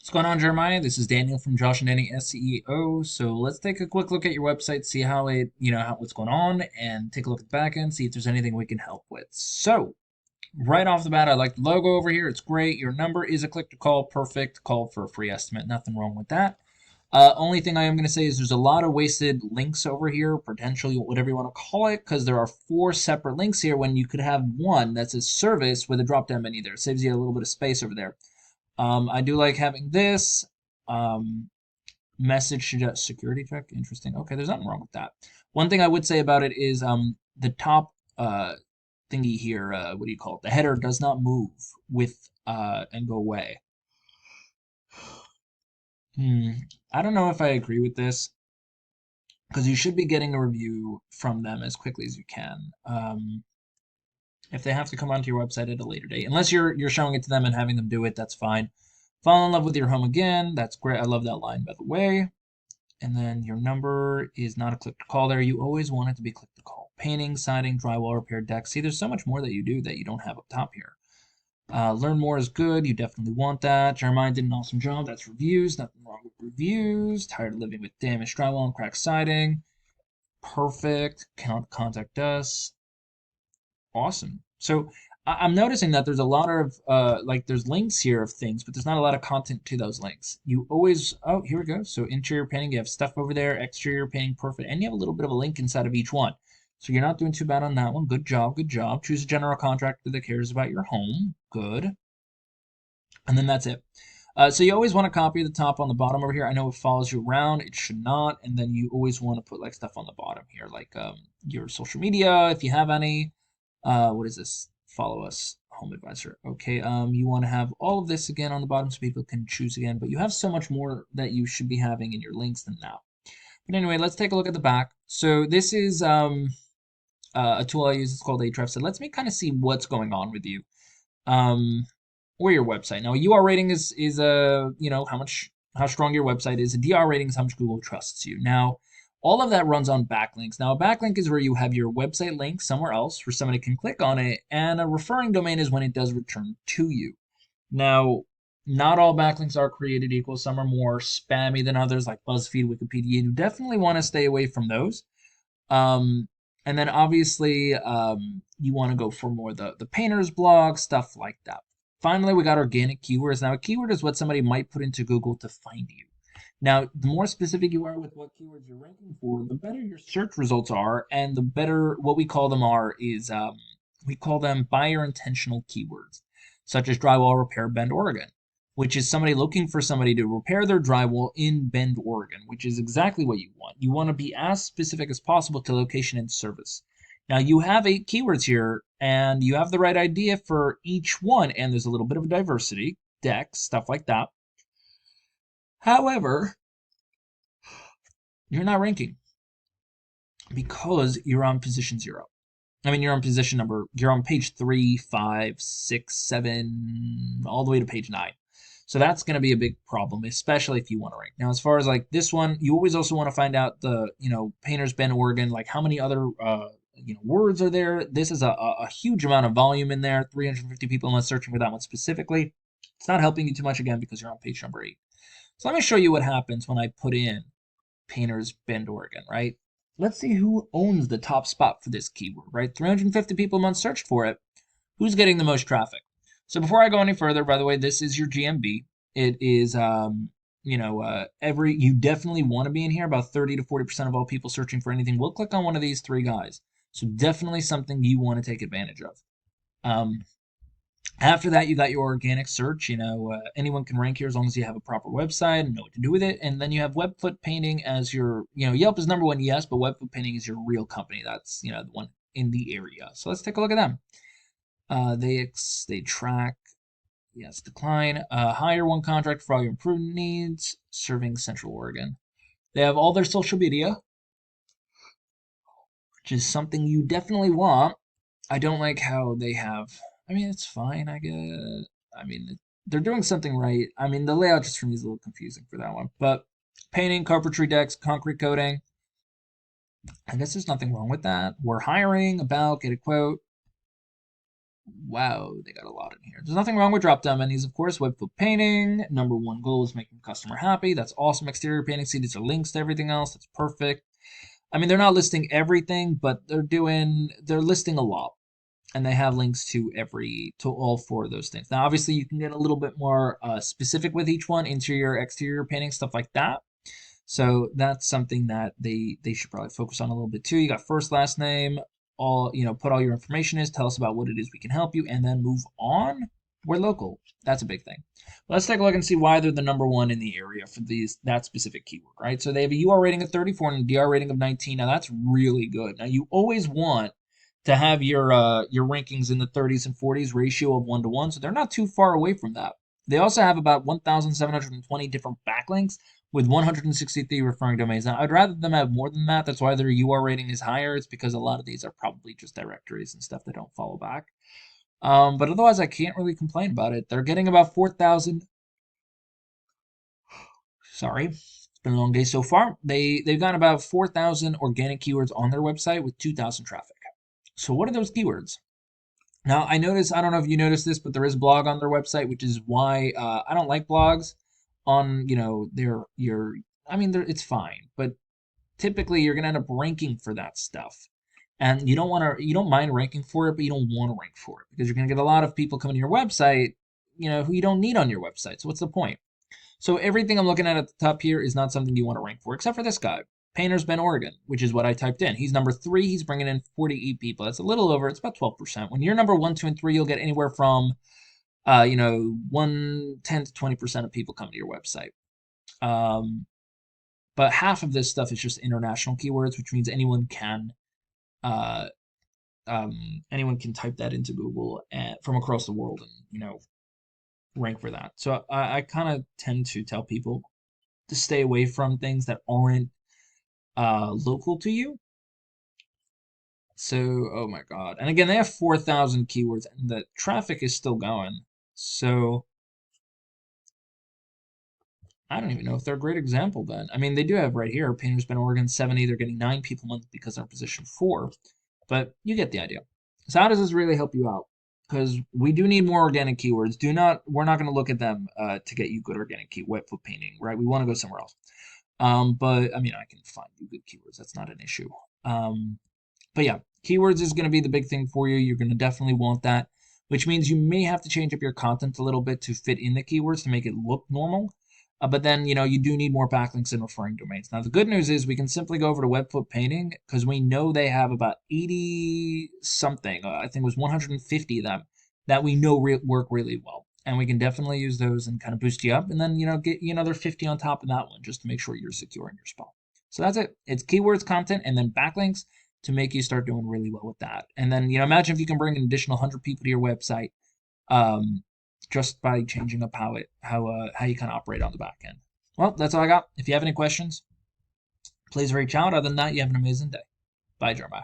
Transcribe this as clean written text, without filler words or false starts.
What's going on, Jeremiah? This is Daniel from Josh and Danny SEO. So let's take a quick look at your website, see how it, what's going on, and take a look at the back end, see if there's anything we can help with. So right off the bat, I like the logo over here. It's great. Your number is a click to call, perfect. Call for a free estimate. Nothing wrong with that. Only thing I am going to say is there's a lot of wasted links over here, potentially whatever you want to call it, because there are 4 separate links here when you could have one that's a service with a drop-down menu there. It saves you a little bit of space over there. I do like having this. Um, Message suggest security check. Interesting. Okay, there's nothing wrong with that. One thing I would say about it is the top thingy here, what do you call it? The header does not move with and go away. I don't know if I agree with this because you should be getting a review from them as quickly as you can. If they have to come onto your website at a later date, unless you're showing it to them and having them do it, that's fine. Fall in love with your home again. That's great. I love that line, by the way. And then your number is not a click to call there. You always want it to be click to call. Painting, siding, drywall repair, deck. See, there's so much more that you do that you don't have up top here. Learn more is good. You definitely want that. Jeremiah did an awesome job. That's reviews. Nothing wrong with reviews. Tired of living with damaged drywall and cracked siding. Perfect. Contact us. Awesome. So I'm noticing that there's a lot of there's links here of things, but there's not a lot of content to those links. You always, oh, here we go. So interior painting, you have stuff over there, exterior painting, perfect, and you have a little bit of a link inside of each one. So you're not doing too bad on that one. Good job, good job. Choose a general contractor that cares about your home. Good. And then that's it. So you always want to copy the top on the bottom over here. I know it follows you around. It should not. And then you always want to put like stuff on the bottom here, like your social media, if you have any. What is this? Follow us, home advisor. Okay, you want to have all of this again on the bottom so people can choose again, but you have so much more that you should be having in your links than that. But anyway, let's take a look at the back. So this is a tool I use. It's called Ahrefs. So lets me kind of see what's going on with you, or your website. Now, a UR rating is how strong your website is. A DR rating is how much Google trusts you. Now, all of that runs on backlinks. Now, a backlink is where you have your website link somewhere else where somebody can click on it, and a referring domain is when it does return to you. Now, not all backlinks are created equal. Some are more spammy than others, like BuzzFeed, Wikipedia. You definitely want to stay away from those. And then obviously, you want to go for more the painter's blog, stuff like that. Finally, we got organic keywords. Now, a keyword is what somebody might put into Google to find you. Now, the more specific you are with what keywords you're ranking for, the better your search results are, and the better what we call them is we call them buyer intentional keywords, such as drywall repair Bend, Oregon, which is somebody looking for somebody to repair their drywall in Bend, Oregon, which is exactly what you want. You want to be as specific as possible to location and service. Now, you have 8 keywords here, and you have the right idea for each one, and there's a little bit of a diversity, decks, stuff like that. However, you're not ranking because you're on position 0. I mean, you're on position number, you're on page 3, 5, 6, 7, all the way to page 9. So that's going to be a big problem, especially if you want to rank. Now, as far as like this one, you always also want to find out the, Painters Bend, Oregon, like how many other, words are there. This is a huge amount of volume in there, 350 people unless searching for that one specifically. It's not helping you too much, again, because you're on page number 8. So let me show you what happens when I put in Painters Bend, Oregon, right? Let's see who owns the top spot for this keyword, right? 350 people a month searched for it. Who's getting the most traffic? So before I go any further, by the way, this is your GMB. It is, you definitely want to be in here. About 30 to 40% of all people searching for anything will click on one of these 3 guys. So definitely something you want to take advantage of. After that, you got your organic search. Anyone can rank here as long as you have a proper website and know what to do with it. And then you have webfoot painting as your, Yelp is number 1, yes, but webfoot painting is your real company. That's, the one in the area. So let's take a look at them. They track, yes, decline. Hire one contract for all your improvement needs, serving Central Oregon. They have all their social media, which is something you definitely want. I don't like how they have. I mean, it's fine, I guess. I mean, they're doing something right. I mean, the layout just for me is a little confusing for that one. But painting, carpentry decks, concrete coating. I guess there's nothing wrong with that. We're hiring, about, get a quote. Wow, they got a lot in here. There's nothing wrong with drop-down menus, of course. Webfoot painting. Number one goal is making the customer happy. That's awesome. Exterior painting. See, these are links to everything else. That's perfect. I mean, they're not listing everything, but they're listing a lot. And they have links to all four of those things. Now, obviously, you can get a little bit more specific with each one, interior, exterior painting, stuff like that. So that's something that they should probably focus on a little bit too. You got first, last name, all put all your information is, tell us about what it is we can help you, and then move on. We're local. That's a big thing. Let's take a look and see why they're the number one in the area for that specific keyword, right? So they have a UR rating of 34 and a DR rating of 19. Now that's really good. Now you always want to have your rankings in the 30s and 40s ratio of 1 to 1, so they're not too far away from that. They also have about 1,720 different backlinks with 163 referring domains. Now, I'd rather them have more than that. That's why their UR rating is higher. It's because a lot of these are probably just directories and stuff that don't follow back. But otherwise, I can't really complain about it. They're getting about 4,000. Sorry, it's been a long day so far. They've got about 4,000 organic keywords on their website with 2,000 traffic. So what are those keywords? Now, I don't know if you noticed this, but there is a blog on their website, which is why I don't like blogs on, it's fine, but typically you're going to end up ranking for that stuff. And you don't mind ranking for it, but you don't want to rank for it because you're going to get a lot of people coming to your website, who you don't need on your website. So what's the point? So everything I'm looking at the top here is not something you want to rank for, except for this guy. Painters Bend, Oregon, which is what I typed in. He's number 3. He's bringing in 48 people. That's a little over. It's about 12%. When you're number 1, 2, and 3, you'll get anywhere from, 10 to 20% of people come to your website. But half of this stuff is just international keywords, which means uh, anyone can type that into Google from across the world and rank for that. So I kind of tend to tell people to stay away from things that aren't local to you. So, oh my God. And again, they have 4,000 keywords and the traffic is still going. So, I don't even know if they're a great example then. I mean, they do have right here, Painters Bend, Oregon, 70. They're getting 9 people a month because they're in position 4. But you get the idea. So, how does this really help you out? Because we do need more organic keywords. We're not going to look at them to get you good organic wet foot painting, right? We want to go somewhere else. But I mean, I can find you good keywords. That's not an issue. But yeah, keywords is going to be the big thing for you. You're going to definitely want that, which means you may have to change up your content a little bit to fit in the keywords to make it look normal. But then, you do need more backlinks and referring domains. Now, the good news is we can simply go over to Webfoot Painting because we know they have about 80 something, I think it was 150 of them that we know work really well. And we can definitely use those and kind of boost you up and then, get you another 50 on top of that one just to make sure you're secure in your spot. So that's it. It's keywords, content, and then backlinks to make you start doing really well with that. And then, imagine if you can bring an additional 100 people to your website just by changing up how you kind of operate on the back end. Well, that's all I got. If you have any questions, please reach out. Other than that, you have an amazing day. Bye, Jeremiah.